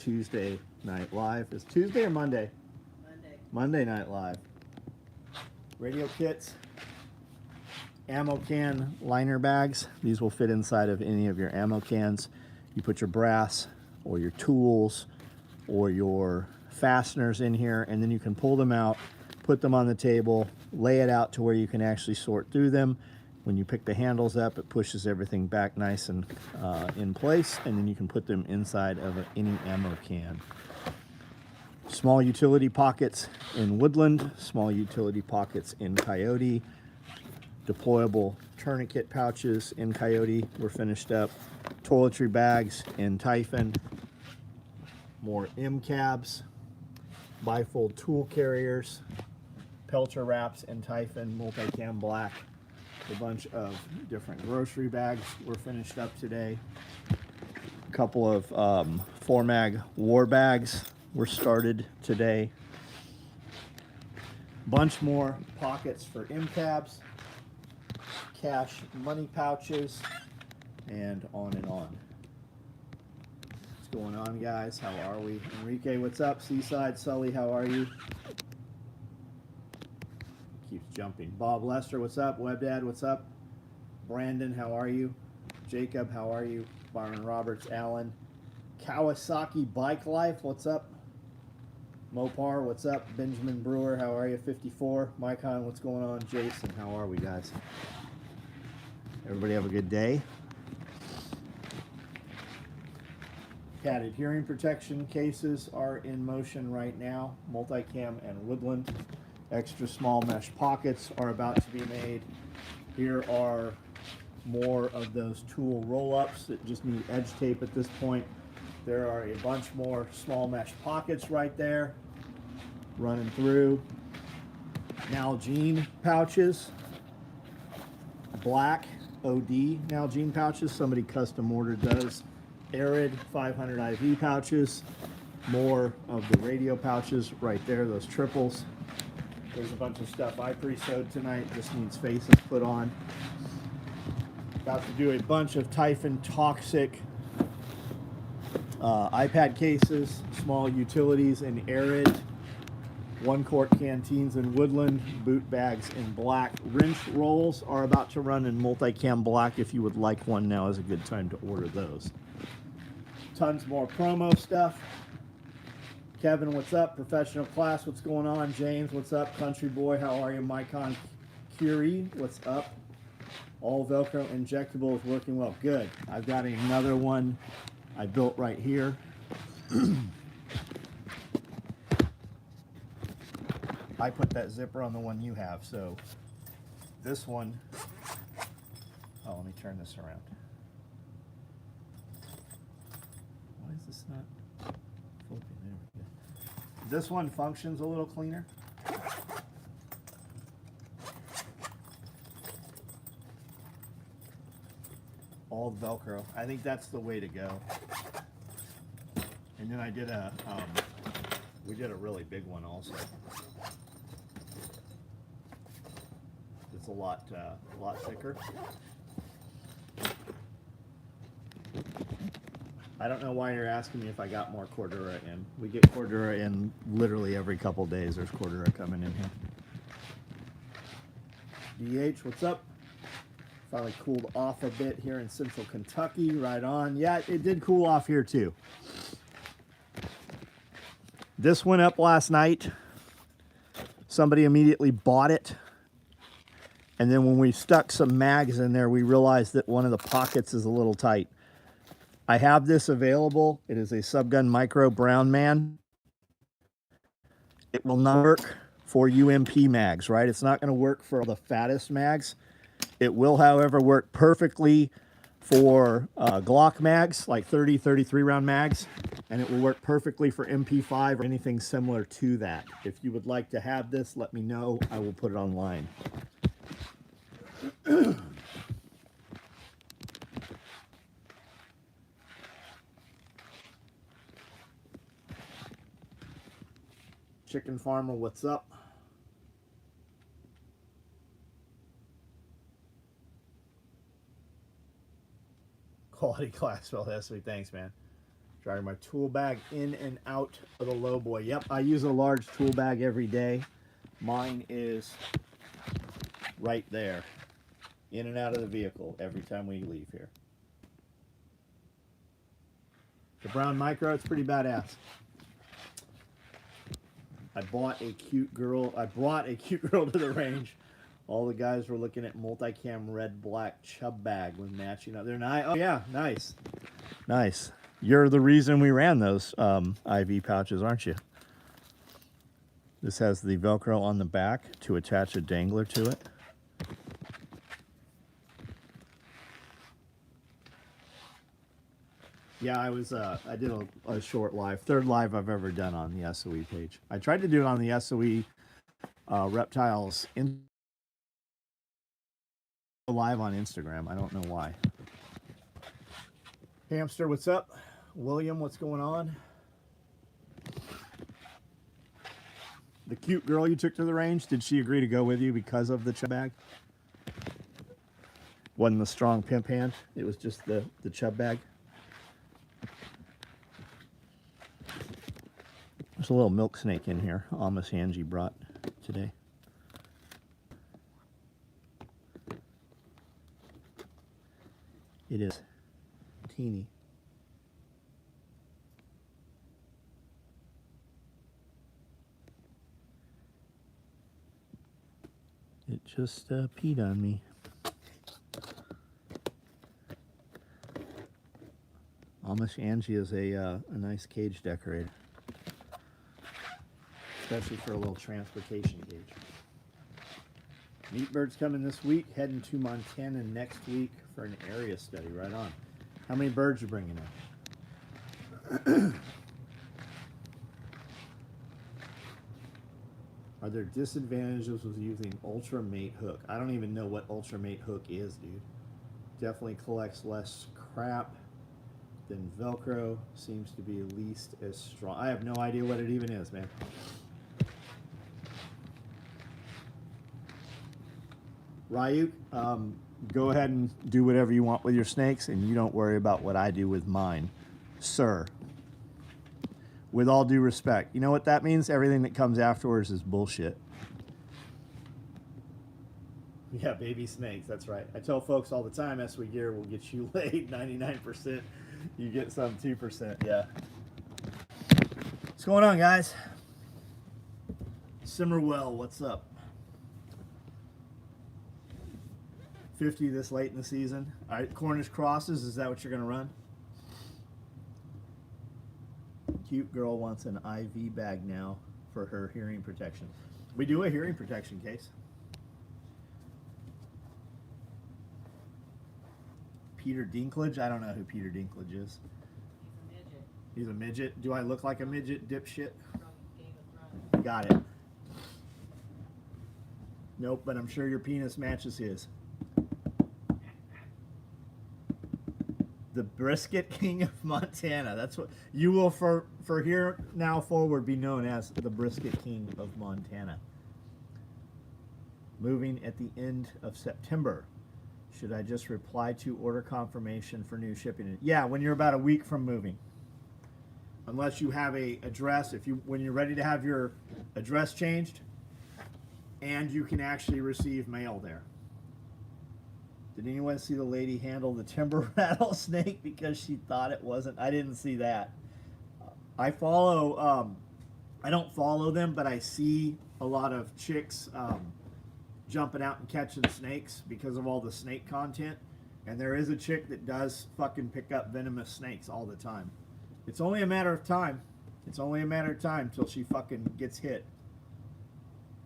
Tuesday Night Live. Is Tuesday or Monday? Monday. Monday Night Live. Radio kits, ammo can liner bags. These will fit inside of any of your ammo cans. You put your brass or your tools or your fasteners in here, and then you can pull them out, put them on the table, lay it out to where you can actually sort through them. When you pick the handles up, it pushes everything back nice and in place, and then you can put them inside of any ammo can. Small utility pockets in Woodland, small utility pockets in Coyote, deployable tourniquet pouches in Coyote were finished up, toiletry bags in Typhon, more M cabs, bifold tool carriers, Pelcher wraps in Typhon, multicam black. A bunch of different grocery bags were finished up today. A couple of 4-mag war bags were started today. Bunch more pockets for M cabs, cash money pouches, and on and on. What's going on, guys? How are we? Enrique, what's up? Seaside, Sully, how are you? Keeps jumping. Bob Lester, what's up? Webdad, what's up? Brandon, how are you? Jacob, how are you? Byron Roberts, Allen. Kawasaki Bike Life, what's up? Mopar, what's up? Benjamin Brewer, how are you? 54. Mycon, what's going on? Jason, how are we, guys? Everybody have a good day. Padded hearing protection cases are in motion right now. Multicam and Woodland. Extra small mesh pockets are about to be made. Here are more of those tool roll-ups that just need edge tape at this point. There are a bunch more small mesh pockets right there running through. Nalgene pouches, black OD Nalgene pouches. Somebody custom ordered those. Arid 500 IV pouches. More of the radio pouches right there, those triples. There's a bunch of stuff I pre-sewed tonight, just needs faces put on. About to do a bunch of Typhon Toxic iPad cases, small utilities in Arid, 1-quart canteens in Woodland, boot bags in black. Wrench rolls are about to run in multicam black. If you would like one, now is a good time to order those. Tons more promo stuff. Kevin, what's up? Professional class, what's going on? James, what's up? Country boy, how are you? Mycon Curie, what's up? All Velcro injectable is working well. Good. I've got another one I built right here. I put that zipper on the one you have, so this one, oh, let me turn this around. Why is this not flipping? There we go. This one functions a little cleaner. All Velcro. I think that's the way to go. And then I did we did a really big one also. It's a lot thicker. I don't know why you're asking me if I got more Cordura in. We get Cordura in literally every couple days. There's Cordura coming in here. DH, what's up? Finally cooled off a bit here in central Kentucky. Right on. Yeah, it did cool off here too. This went up last night. Somebody immediately bought it. And then when we stuck some mags in there, we realized that one of the pockets is a little tight. I have this available. It is a Subgun Micro Brown Man. It will not work for UMP mags, right? It's not going to work for the fattest mags. It will, however, work perfectly for Glock mags, like 30, 33 round mags. And it will work perfectly for MP5 or anything similar to that. If you would like to have this, let me know. I will put it online. Chicken Farmer, what's up? Quality class, well, that's sweet. Thanks, man. Driving my tool bag in and out of the low boy. Yep, I use a large tool bag every day. Mine is right there. In and out of the vehicle every time we leave here. The brown micro, it's pretty badass. I brought a cute girl to the range. All the guys were looking at multicam red black chub bag with matching up. They're nice. Oh yeah, nice. Nice. You're the reason we ran those IV pouches, aren't you? This has the Velcro on the back to attach a dangler to it. Yeah, I did a short live, third live I've ever done on the SOE page. I tried to do it on the SOE reptiles live on Instagram. I don't know why. Hamster, what's up? William, what's going on? The cute girl you took to the range, did she agree to go with you because of the chub bag? Wasn't the strong pimp hand, it was just the chub bag. There's a little milk snake in here, Amos Angie brought today. It is teeny. It just peed on me. Amish Angie is a nice cage decorator, especially for a little transportation cage. Meat birds coming this week, heading to Montana next week for an area study. Right on. How many birds you bringing in? Are there disadvantages with using Ultra Mate hook? I don't even know what Ultra Mate hook is, dude. Definitely collects less crap than Velcro. Seems to be at least as strong. I have no idea what it even is, man. Ryuk, go ahead and do whatever you want with your snakes, and you don't worry about what I do with mine, sir. With all due respect. You know what that means? Everything that comes afterwards is bullshit. Yeah, baby snakes, that's right. I tell folks all the time, SOE gear will get you laid 99%. You get some 2%, yeah. What's going on, guys? Simmerwell, what's up? 50 this late in the season. All right, Cornish crosses, is that what you're gonna run? Cute girl wants an IV bag now for her hearing protection. We do a hearing protection case. Peter Dinklage? I don't know who Peter Dinklage is. He's a midget. He's a midget? Do I look like a midget, dipshit? From Game of Thrones. Got it. Nope, but I'm sure your penis matches his. The Brisket King of Montana. That's what you will for here now forward be known as the Brisket King of Montana. Moving at the end of September. Should I just reply to order confirmation for new shipping? Yeah, when you're about a week from moving. Unless you have a address, when you're ready to have your address changed, and you can actually receive mail there. Did anyone see the lady handle the timber rattlesnake because she thought it wasn't? I didn't see that. I follow, I don't follow them, but I see a lot of chicks jumping out and catching snakes because of all the snake content. And there is a chick that does fucking pick up venomous snakes all the time. It's only a matter of time. It's only a matter of time till she fucking gets hit.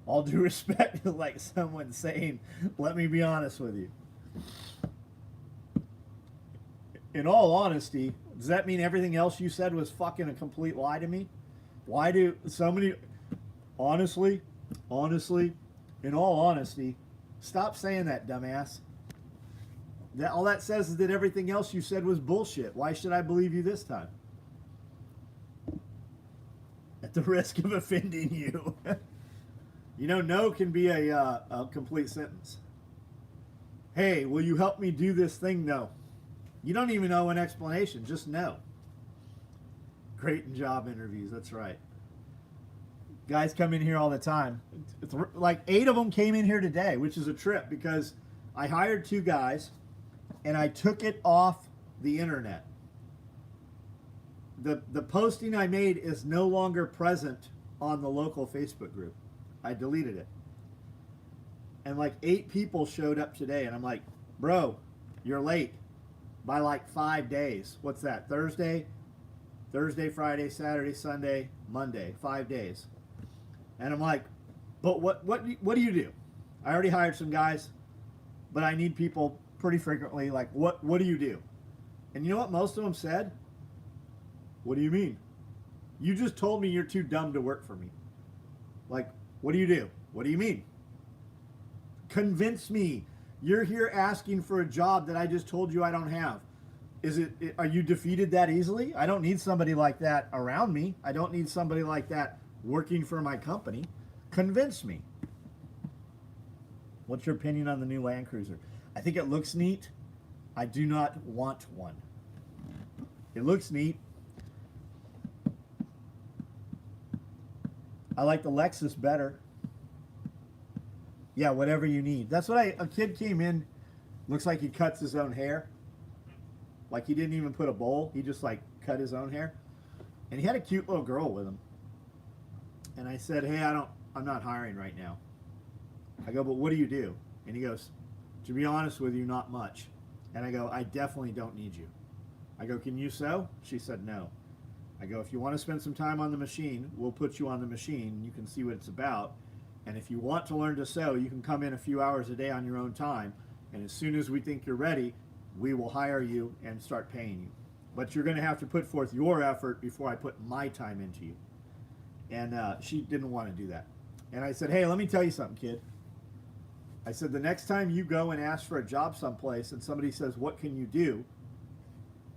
All due respect, like someone saying, let me be honest with you. In all honesty, does that mean everything else you said was fucking a complete lie to me? Why do so many... Honestly, in all honesty, stop saying that, dumbass. All that says is that everything else you said was bullshit. Why should I believe you this time? At the risk of offending you. You know, no can be a complete sentence. Hey, will you help me do this thing? No. You don't even know an explanation, just no. great in job interviews. That's right. Guys come in here all the time. It's like 8 of them came in here today, which is a trip because I hired 2 guys and I took it off the internet. The posting I made is no longer present on the local Facebook group. I deleted it. And like 8 people showed up today, and I'm like, bro, you're late by like 5 days. What's that? Thursday, Friday, Saturday, Sunday, Monday, 5 days. And I'm like, but what do you do? I already hired some guys, but I need people pretty frequently. Like, what do you do? And you know what most of them said? What do you mean? You just told me you're too dumb to work for me. Like, what do you do? What do you mean? Convince me. You're here asking for a job that I just told you I don't have. Are you defeated that easily? I don't need somebody like that around me. I don't need somebody like that working for my company. Convince me. What's your opinion on the new Land Cruiser? I think it looks neat. I do not want one. It looks neat. I like the Lexus better. Yeah, whatever you need. That's what a kid came in, looks like he cuts his own hair. Like he didn't even put a bowl. He just like cut his own hair. And he had a cute little girl with him. And I said, hey, I'm not hiring right now. I go, but what do you do? And he goes, to be honest with you, not much. And I go, I definitely don't need you. I go, can you sew? She said, no. I go, if you want to spend some time on the machine, we'll put you on the machine. You can see what it's about. And if you want to learn to sew, you can come in a few hours a day on your own time. And as soon as we think you're ready, we will hire you and start paying you. But you're going to have to put forth your effort before I put my time into you. And she didn't want to do that. And I said, hey, let me tell you something, kid. I said, the next time you go and ask for a job someplace and somebody says, what can you do?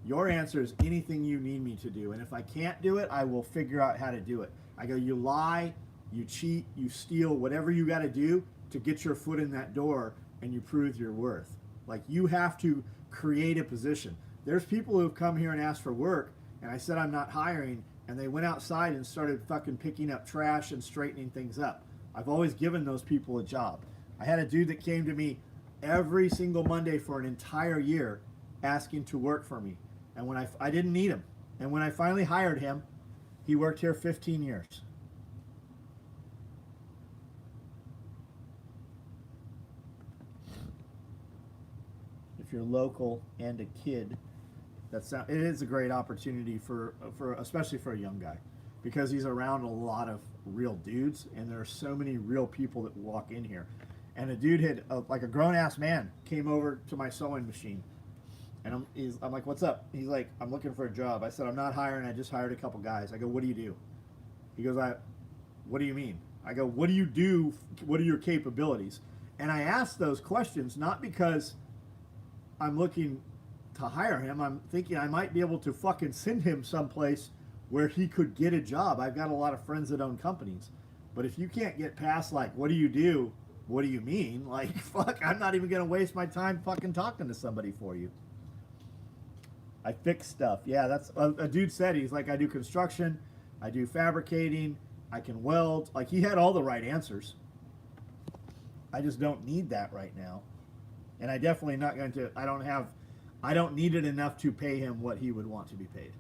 Your answer is anything you need me to do. And if I can't do it, I will figure out how to do it. I go, you lie, you cheat, you steal, whatever you got to do to get your foot in that door and you prove your worth. Like, you have to create a position. There's people who have come here and asked for work, and I said I'm not hiring, and they went outside and started fucking picking up trash and straightening things up. I've always given those people a job. I had a dude that came to me every single Monday for an entire year asking to work for me. And when I didn't need him. And when I finally hired him, he worked here 15 years. If you're local and a kid, it is a great opportunity for especially for a young guy, because he's around a lot of real dudes, and there are so many real people that walk in here. And a dude had like a grown ass man came over to my sewing machine. And I'm like, what's up? He's like, I'm looking for a job. I said, I'm not hiring. I just hired a couple guys. I go, what do you do? He goes, what do you mean? I go, what do you do? What are your capabilities? And I asked those questions not because I'm looking to hire him. I'm thinking I might be able to fucking send him someplace where he could get a job. I've got a lot of friends that own companies. But if you can't get past like, what do you do? What do you mean? Like, fuck, I'm not even going to waste my time fucking talking to somebody for you. I fix stuff. Yeah, that's a dude said. He's like, I do construction, I do fabricating, I can weld. Like, he had all the right answers. I just don't need that right now. And I definitely not going to, I don't need it enough to pay him what he would want to be paid.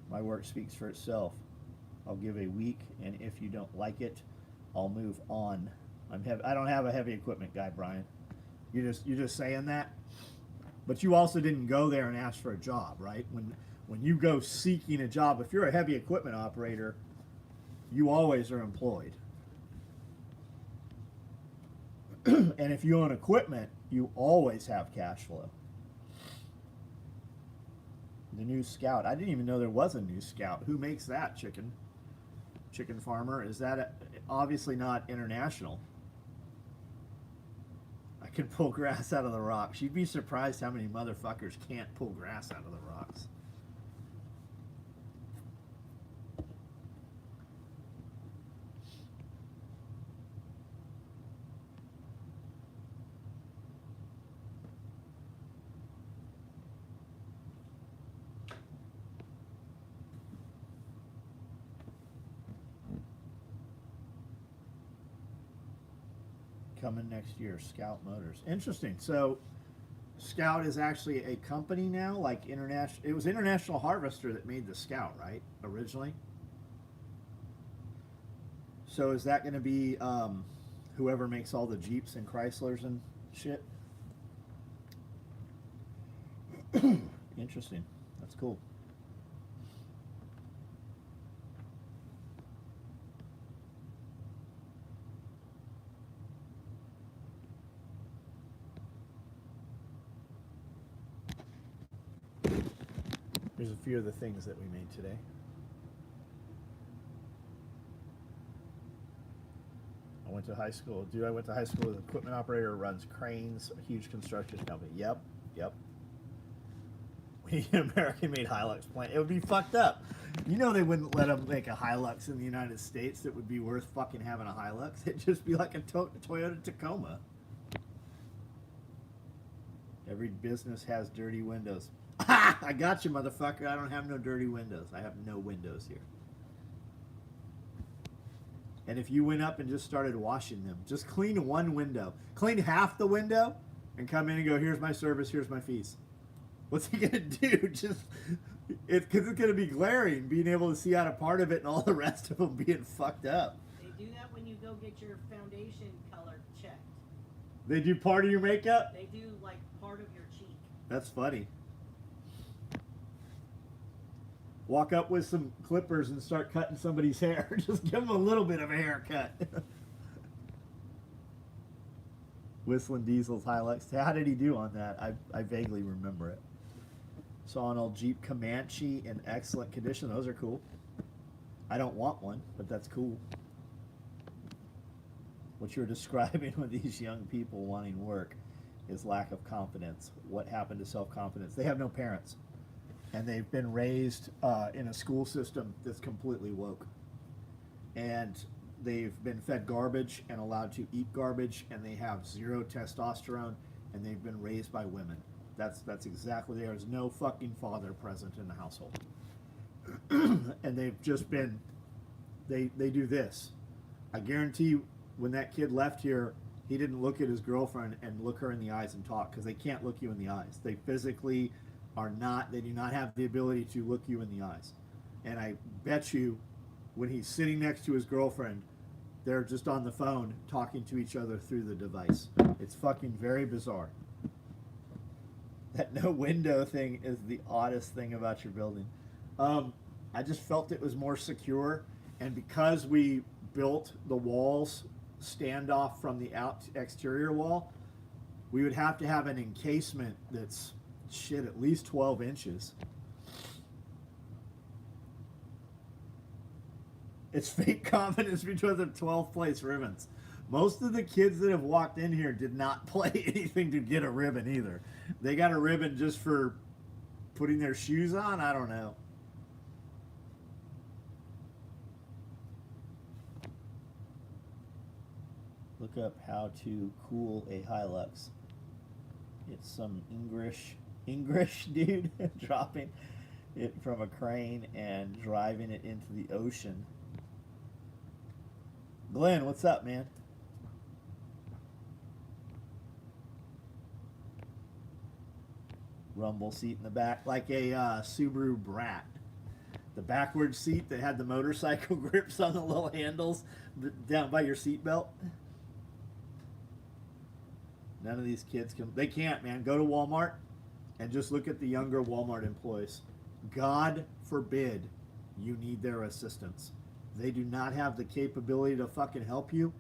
My work speaks for itself. I'll give a week, and if you don't like it, I'll move on. I don't have a heavy equipment guy, Brian. You're just saying that, but you also didn't go there and ask for a job, right? When you go seeking a job, if you're a heavy equipment operator, you always are employed. And if you own equipment, you always have cash flow. The new Scout. I didn't even know there was a new Scout. Who makes that? Chicken farmer. Is that obviously not international? I can pull grass out of the rocks. You'd be surprised how many motherfuckers can't pull grass out of the rocks. coming next year. Scout Motors. Interesting. So, Scout is actually a company now, like international. It was International Harvester that made the Scout, right? Originally. So is that going to be whoever makes all the Jeeps and Chryslers and shit? Interesting. That's cool. Here's a few of the things that we made today. I went to high school. Dude, I went to high school with an equipment operator who runs cranes, a huge construction company. Yep. We need an American-made Hilux plant. It would be fucked up. You know they wouldn't let them make a Hilux in the United States that would be worth fucking having a Hilux. It'd just be like a Toyota Tacoma. Every business has dirty windows. I got you, motherfucker. I don't have no dirty windows. I have no windows here. And if you went up and just started washing them, just clean one window. Clean half the window and come in and go, here's my service, here's my fees. What's he going to do? Just, because it's going to be glaring, being able to see out a part of it and all the rest of them being fucked up. They do that when you go get your foundation color checked. They do part of your makeup? They do like part of your cheek. That's funny. Walk up with some clippers and start cutting somebody's hair. Just give them a little bit of a haircut. Whistling Diesel's Hilux. How did he do on that? I vaguely remember it. Saw an old Jeep Comanche in excellent condition. Those are cool. I don't want one, but that's cool. What you're describing with these young people wanting work is lack of confidence. What happened to self-confidence? They have no parents. And they've been raised in a school system that's completely woke. And they've been fed garbage and allowed to eat garbage, and they have zero testosterone, and they've been raised by women. That's exactly, there is no fucking father present in the household. And they've just been, they do this. I guarantee you, when that kid left here, he didn't look at his girlfriend and look her in the eyes and talk, because they can't look you in the eyes. They physically they do not have the ability to look you in the eyes. And I bet you when he's sitting next to his girlfriend, they're just on the phone talking to each other through the device. It's fucking very bizarre. That no window thing is the oddest thing about your building. I just felt it was more secure, and because we built the walls standoff from the exterior wall, we would have to have an encasement that's at least 12 inches. It's fake confidence because of 12th place ribbons. Most of the kids that have walked in here did not play anything to get a ribbon either. They got a ribbon just for putting their shoes on. I don't know. Look up how to cool a Hilux. It's some English dude dropping it from a crane and driving it into the ocean. Glenn, what's up, man? Rumble seat in the back, like a Subaru Brat. The backward seat that had the motorcycle grips on the little handles down by your seatbelt. None of these kids can. They can't, man. Go to Walmart and just look at the younger Walmart employees. God forbid you need their assistance. They do not have the capability to fucking help you.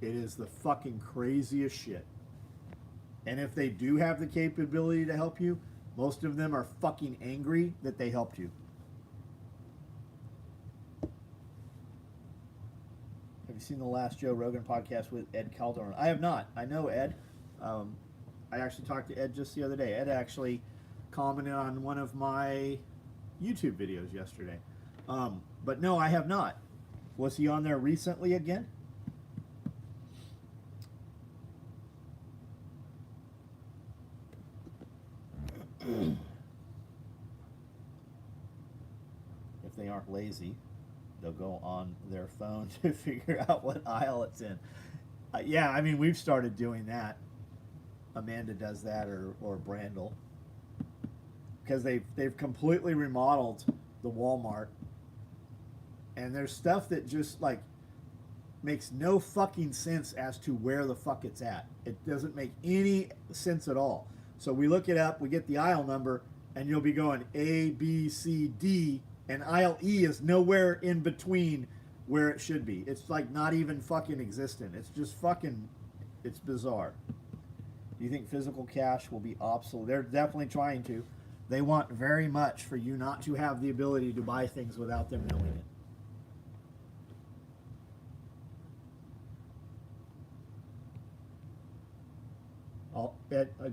It is the fucking craziest shit. And if they do have the capability to help you, most of them are fucking angry that they helped you. Have you seen the last Joe Rogan podcast with Ed Calderon? I have not. I know Ed. I actually talked to Ed just the other day. Ed actually commented on one of my YouTube videos yesterday. But no, I have not. Was he on there recently again? If they aren't lazy, they'll go on their phone to figure out what aisle it's in. Yeah, I mean, we've started doing that. Amanda does that, or Brandel, because they've completely remodeled the Walmart, and there's stuff that just like makes no fucking sense as to where the fuck it's at. It doesn't make any sense at all. So we look it up, we get the aisle number, and you'll be going A, B, C, D, and aisle E is nowhere in between where it should be. It's like not even fucking existent. It's just fucking, it's bizarre. Do you think physical cash will be obsolete? They're definitely trying to. They want very much for you not to have the ability to buy things without them knowing it.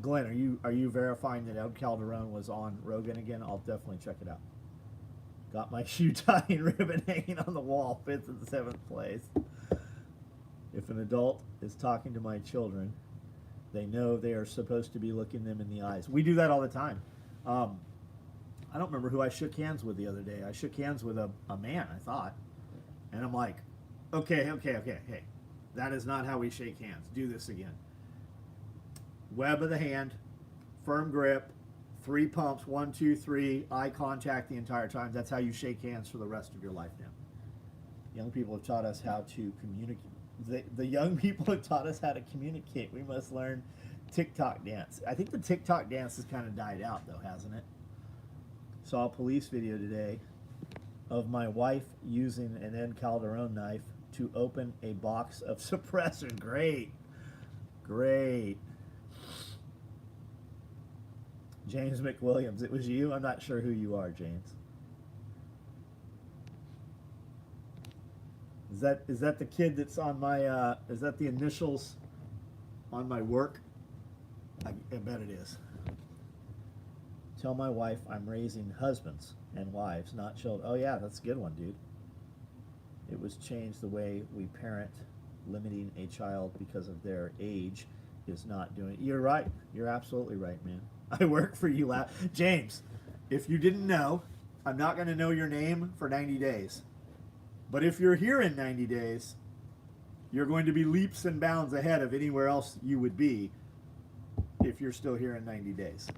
Glenn, are you verifying that Ed Calderon was on Rogan again? I'll definitely check it out. Got my shoe tying ribbon hanging on the wall, 5th and 7th place. If an adult is talking to my children, they know they are supposed to be looking them in the eyes. We do that all the time. I don't remember who I shook hands with the other day. I shook hands with a man, I thought. And I'm like, okay, hey, that is not how we shake hands. Do this again. Web of the hand, firm grip, 3 pumps, 1, 2, 3, eye contact the entire time. That's how you shake hands for the rest of your life now. Young people have taught us how to communicate. The young people have taught us how to communicate. We must learn TikTok dance. I think the TikTok dance has kind of died out, though, hasn't it? Saw a police video today of my wife using an Ed Calderon knife to open a box of suppressor. Great. James McWilliams, it was you? I'm not sure who you are, James. Is that the kid that's on my, is that the initials on my work? I bet it is. Tell my wife I'm raising husbands and wives, not children. Oh yeah, that's a good one, dude. It was changed the way we parent. Limiting a child because of their age is not doing it. You're right. You're absolutely right, man. I work for you, James. If you didn't know, I'm not going to know your name for 90 days. But if you're here in 90 days, you're going to be leaps and bounds ahead of anywhere else you would be if you're still here in 90 days.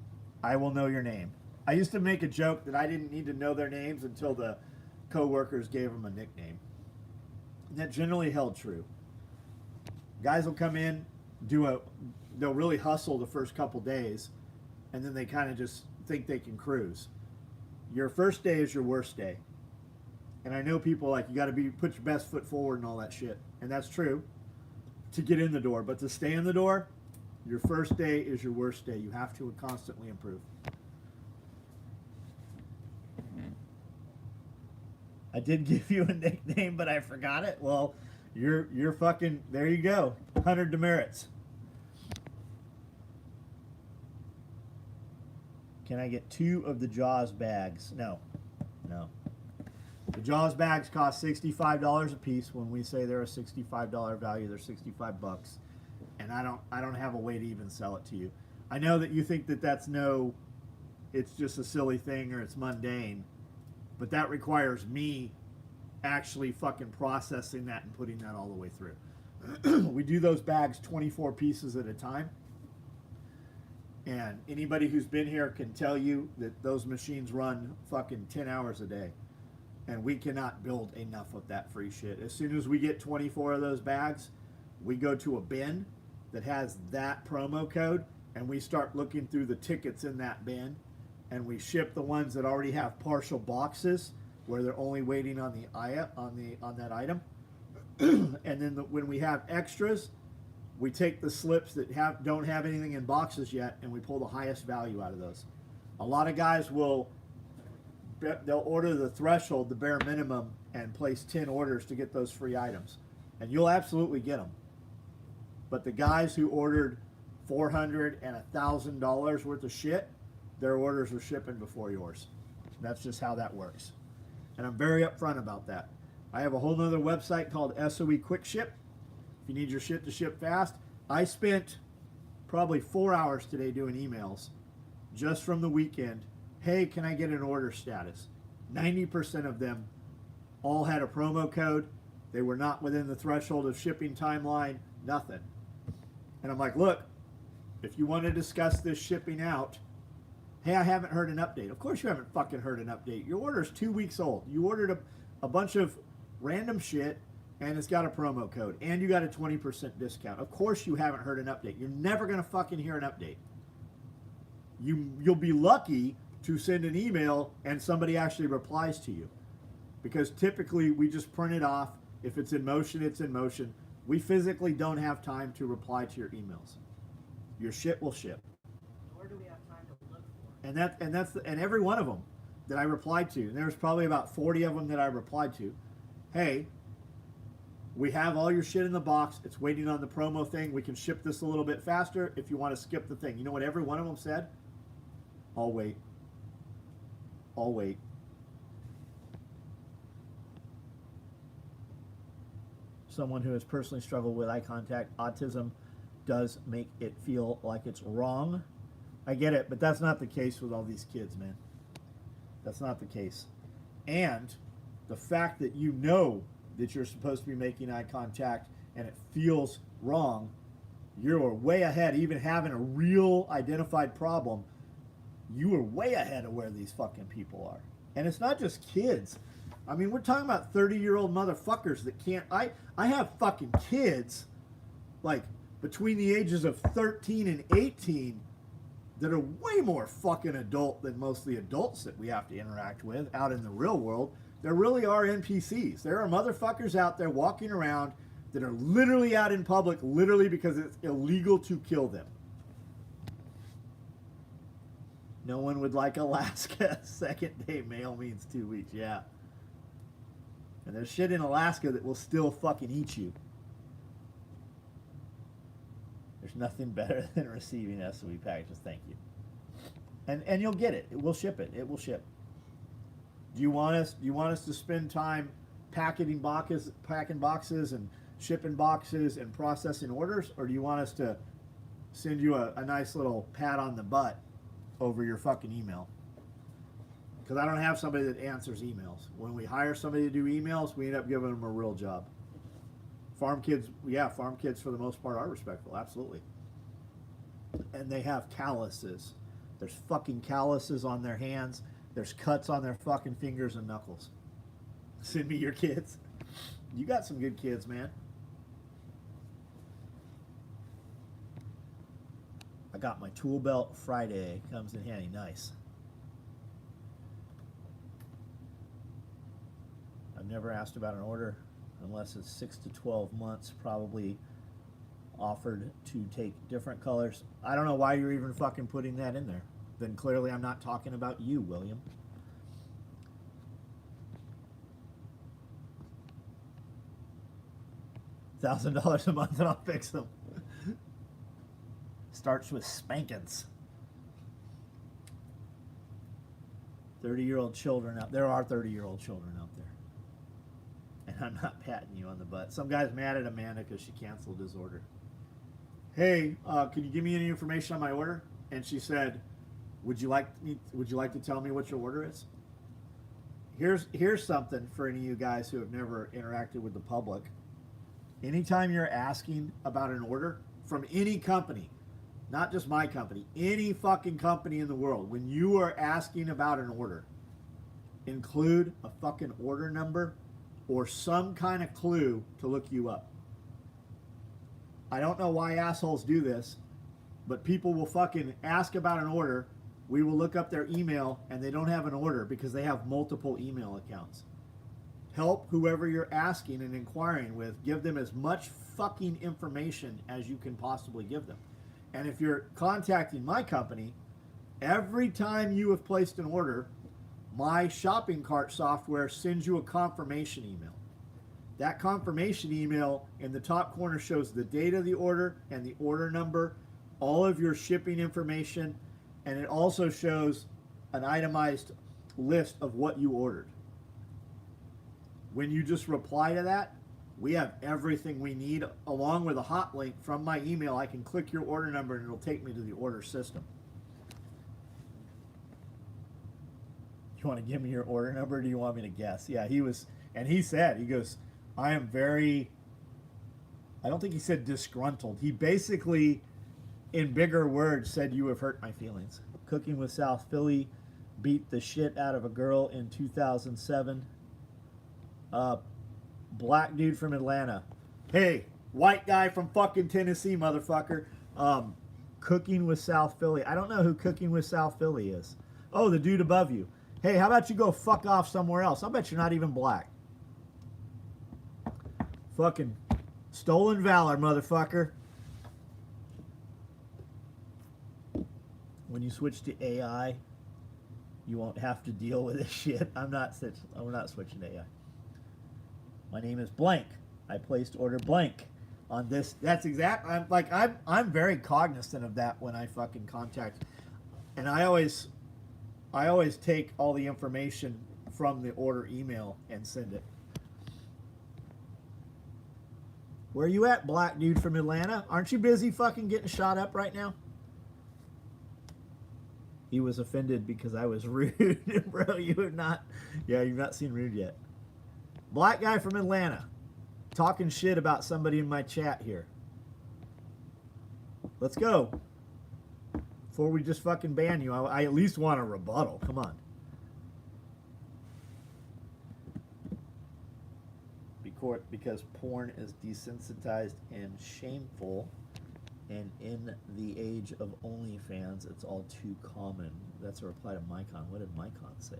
I will know your name. I used to make a joke that I didn't need to know their names until the coworkers gave them a nickname. And that generally held true. Guys will come in, they'll really hustle the first couple days, and then they kind of just think they can cruise. Your first day is your worst day. And I know people like, you got to put your best foot forward and all that shit. And that's true to get in the door. But to stay in the door, your first day is your worst day. You have to constantly improve. I did give you a nickname, but I forgot it. Well, you're fucking, there you go. 100 demerits. Can I get 2 of the Jaws bags? No. The Jaws bags cost $65 a piece. When we say they're a $65 value, they're $65. And I don't have a way to even sell it to you. I know that you think that it's just a silly thing or it's mundane, but that requires me actually fucking processing that and putting that all the way through. We do those bags 24 pieces at a time. And anybody who's been here can tell you that those machines run fucking 10 hours a day. And we cannot build enough of that free shit. As soon as we get 24 of those bags, we go to a bin that has that promo code, and we start looking through the tickets in that bin, and we ship the ones that already have partial boxes where they're only waiting on that item. And then when we have extras, we take the slips that don't have anything in boxes yet, and we pull the highest value out of those. A lot of guys they'll order the threshold, the bare minimum, and place 10 orders to get those free items. And you'll absolutely get them. But the guys who ordered $400 and $1,000 worth of shit, their orders are shipping before yours. That's just how that works. And I'm very upfront about that. I have a whole nother website called SOE Quick Ship. If you need your shit to ship fast, I spent probably 4 hours today doing emails just from the weekend. Hey, can I get an order status? 90% of them all had a promo code. They were not within the threshold of shipping timeline. Nothing. And I'm like, look, if you want to discuss this shipping out, hey, I haven't heard an update. Of course you haven't fucking heard an update. Your order's 2 weeks old. You ordered a bunch of random shit and it's got a promo code and you got a 20% discount. Of course you haven't heard an update. You're never going to fucking hear an update. You'll be lucky to send an email and somebody actually replies to you. Because typically we just print it off. If it's in motion, it's in motion. We physically don't have time to reply to your emails. Your shit will ship. Nor do we have time to look for it. And every one of them that I replied to, and there's probably about 40 of them that I replied to, hey, we have all your shit in the box. It's waiting on the promo thing. We can ship this a little bit faster if you want to skip the thing. You know what every one of them said? I'll wait. I'll wait. Someone who has personally struggled with eye contact, autism does make it feel like it's wrong. I get it, but that's not the case with all these kids, man. That's not the case. And the fact that you know that you're supposed to be making eye contact and it feels wrong, you're way ahead, even having a real identified problem, you are way ahead of where these fucking people are. And it's not just kids. I mean, we're talking about 30-year-old motherfuckers that can't... I have fucking kids, like, between the ages of 13 and 18 that are way more fucking adult than most of the adults that we have to interact with out in the real world. There really are NPCs. There are motherfuckers out there walking around that are literally out in public, literally because it's illegal to kill them. No one would like Alaska. Second day mail means 2 weeks. Yeah. And there's shit in Alaska that will still fucking eat you. There's nothing better than receiving SOE packages. Thank you. And you'll get it. We'll ship it. It will ship. Do you want us to spend time packing boxes and shipping boxes and processing orders, or do you want us to send you a nice little pat on the butt over your fucking email? Because I don't have somebody that answers emails. When we hire somebody to do emails, we end up giving them a real job. Farm kids for the most part are respectful, absolutely. And they have calluses. There's fucking calluses on their hands. There's cuts on their fucking fingers and knuckles. Send me your kids. You got some good kids, man. I got my tool belt Friday. Comes in handy. Nice. I've never asked about an order unless it's 6 to 12 months, probably offered to take different colors. I don't know why you're even fucking putting that in there. Then clearly I'm not talking about you, William. $1,000 a month and I'll fix them. Starts with spankings. 30-year-old children out there. Are 30-year-old children out there. And I'm not patting you on the butt. Some guy's mad at Amanda because she canceled his order. Hey, can you give me any information on my order? And she said, would you like to tell me what your order is? Here's something for any of you guys who have never interacted with the public. Anytime you're asking about an order from any company, not just my company, any fucking company in the world, when you are asking about an order, include a fucking order number or some kind of clue to look you up. I don't know why assholes do this, but people will fucking ask about an order. We will look up their email and they don't have an order because they have multiple email accounts. Help whoever you're asking and inquiring with. Give them as much fucking information as you can possibly give them. And if you're contacting my company, every time you have placed an order, my shopping cart software sends you a confirmation email. That confirmation email in the top corner shows the date of the order and the order number, all of your shipping information, and it also shows an itemized list of what you ordered. When you just reply to that, we have everything we need along with a hot link from my email. I can click your order number and it'll take me to the order system. You want to give me your order number or do you want me to guess? Yeah, he said, he goes, I am very I don't think he said disgruntled. He basically, in bigger words, said you have hurt my feelings. Cooking with South Philly, beat the shit out of a girl in 2007. Black dude from Atlanta. Hey, white guy from fucking Tennessee, motherfucker. Cooking with South Philly. I don't know who Cooking with South Philly is. Oh, the dude above you. Hey, how about you go fuck off somewhere else? I'll bet you're not even black. Fucking stolen valor, motherfucker. When you switch to AI, you won't have to deal with this shit. We're not switching to AI. My name is blank. I placed order blank on this. That's exact. I'm very cognizant of that when I fucking contact, and I always take all the information from the order email and send it. Where you at, black dude from Atlanta? Aren't you busy fucking getting shot up right now? He was offended because I was rude. Bro, you've not seen rude yet. Black guy from Atlanta talking shit about somebody in my chat here. Let's go. Before we just fucking ban you, I at least want a rebuttal. Come on. Because porn is desensitized and shameful, and in the age of OnlyFans, it's all too common. That's a reply to Mycon. What did Mycon say?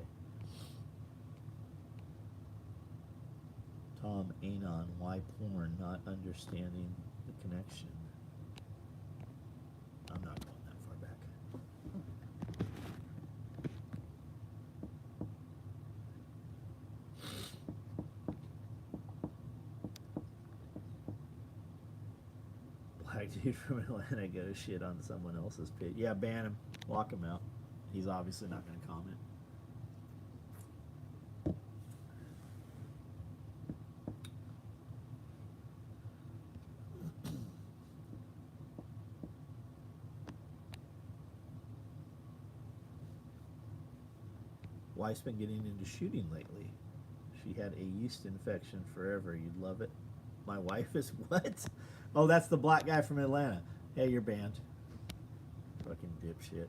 Tom Anon, why porn? Not understanding the connection. I'm not going that far back. Black dude from Atlanta goes shit on someone else's page. Yeah, ban him. Lock him out. He's obviously not going to comment. Wife's been getting into shooting lately. She had a yeast infection forever. You'd love it. My wife is what? Oh, that's the black guy from Atlanta. Hey, you're banned. Fucking dipshit.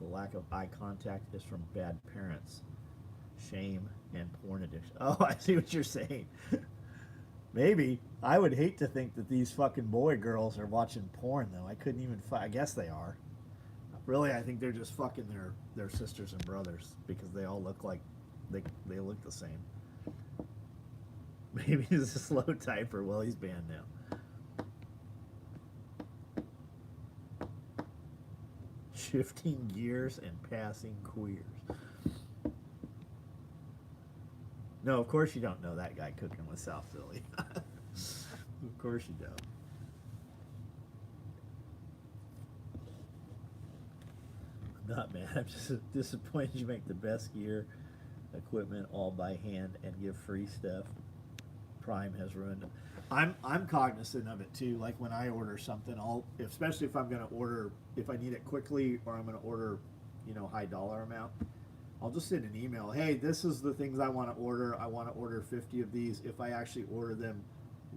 The lack of eye contact is from bad parents. Shame and porn addiction. Oh, I see what you're saying. Maybe. I would hate to think that these fucking boy girls are watching porn, though. I couldn't even I guess they are. Really, I think they're just fucking their sisters and brothers because they all look like they look the same. Maybe he's a slow typer. Well, he's banned now. Shifting gears and passing queers. No, of course you don't know that guy cooking with South Philly. Of course you don't. I'm not mad. I'm just disappointed you make the best gear, equipment all by hand and give free stuff. Prime has ruined it. I'm cognizant of it too. Like when I order something, especially if I'm going to order, if I need it quickly or I'm going to order, high dollar amount, I'll just send an email. Hey, this is the things I want to order. I want to order 50 of these. If I actually order them,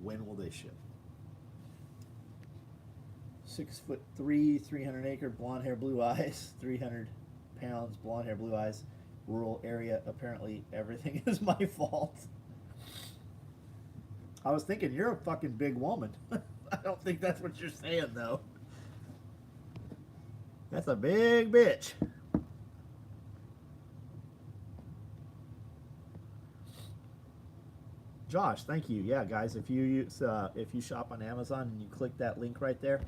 when will they ship? 6'3", 300 acre, blonde hair, blue eyes, 300 pounds, blonde hair, blue eyes, rural area. Apparently everything is my fault. I was thinking you're a fucking big woman. I don't think that's what you're saying though. That's a big bitch. Josh, thank you. Yeah, guys, if you shop on Amazon and you click that link right there,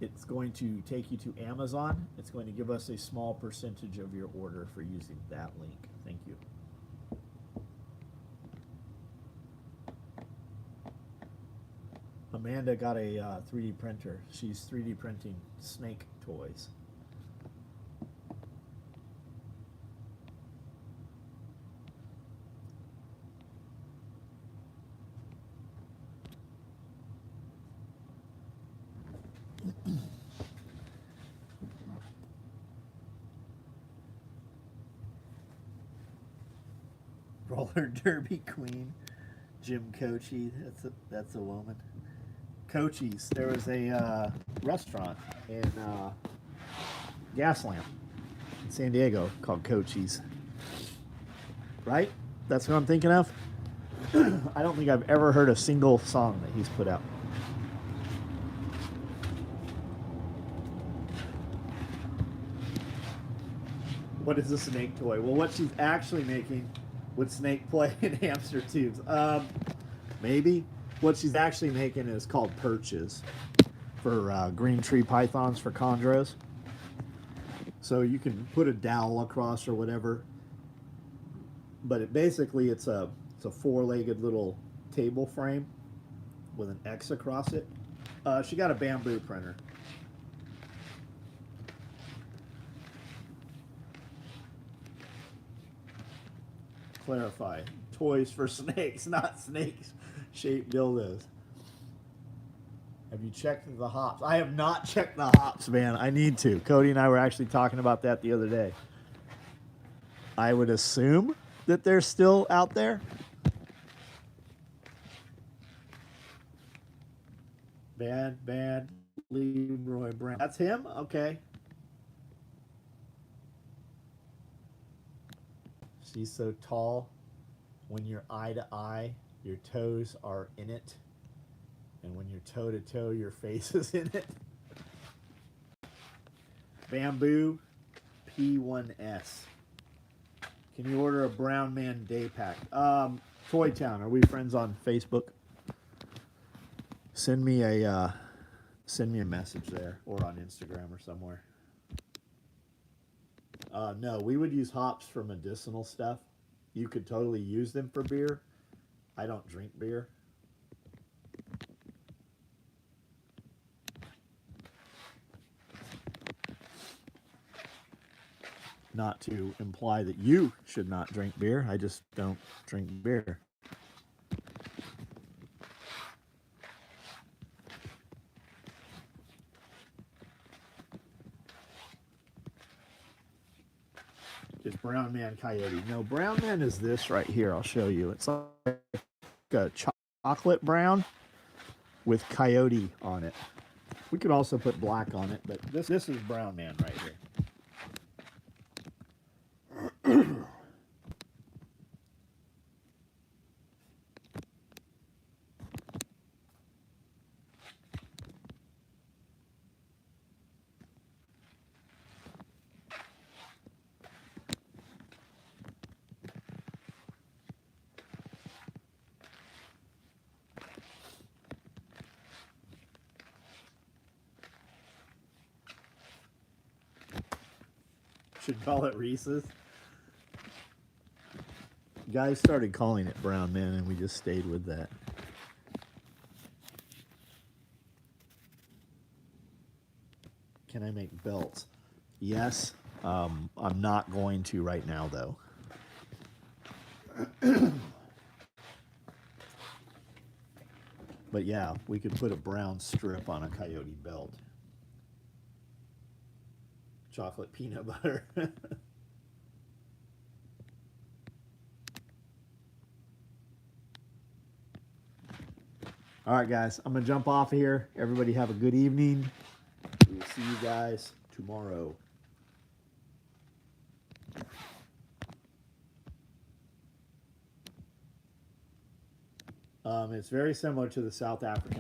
it's going to take you to Amazon. It's going to give us a small percentage of your order for using that link. Thank you. Amanda got a 3D printer. She's 3D printing snake toys. Roller derby queen. Jim Cochie. That's a woman. Cochie's. There was a restaurant in Gaslamp in San Diego called Cochie's. Right? That's what I'm thinking of. I don't think I've ever heard a single song that he's put out. What is a snake toy? Well, what she's actually making would snake play in hamster tubes. Maybe. What she's actually making is called perches for green tree pythons for chondros. So you can put a dowel across or whatever. But it's a four-legged little table frame with an X across it. She got a bamboo printer. Clarify. Toys for snakes, not snakes-shaped dildos. Have you checked the hops? I have not checked the hops, man. I need to. Cody and I were actually talking about that the other day. I would assume that they're still out there. Bad Leroy Brown. That's him? Okay. She's so tall. When you're eye to eye, your toes are in it. And when you're toe to toe, your face is in it. Bamboo P1S. Can you order a Brown Man Day Pack? Toy Town. Are we friends on Facebook? Send me a message there or on Instagram or somewhere. No, we would use hops for medicinal stuff. You could totally use them for beer. I don't drink beer. Not to imply that you should not drink beer. I just don't drink beer. It's Brown Man Coyote. No, Brown Man is this right here. I'll show you. It's like a chocolate brown with coyote on it. We could also put black on it, but this is Brown Man right here. Should call it Reese's. Guys started calling it Brown Man, and we just stayed with that. Can I make belts? Yes. I'm not going to right now, though. But yeah, we could put a brown strip on a coyote belt. Chocolate peanut butter. All right, guys, I'm going to jump off of here. Everybody have a good evening. We'll see you guys tomorrow. It's very similar to the South African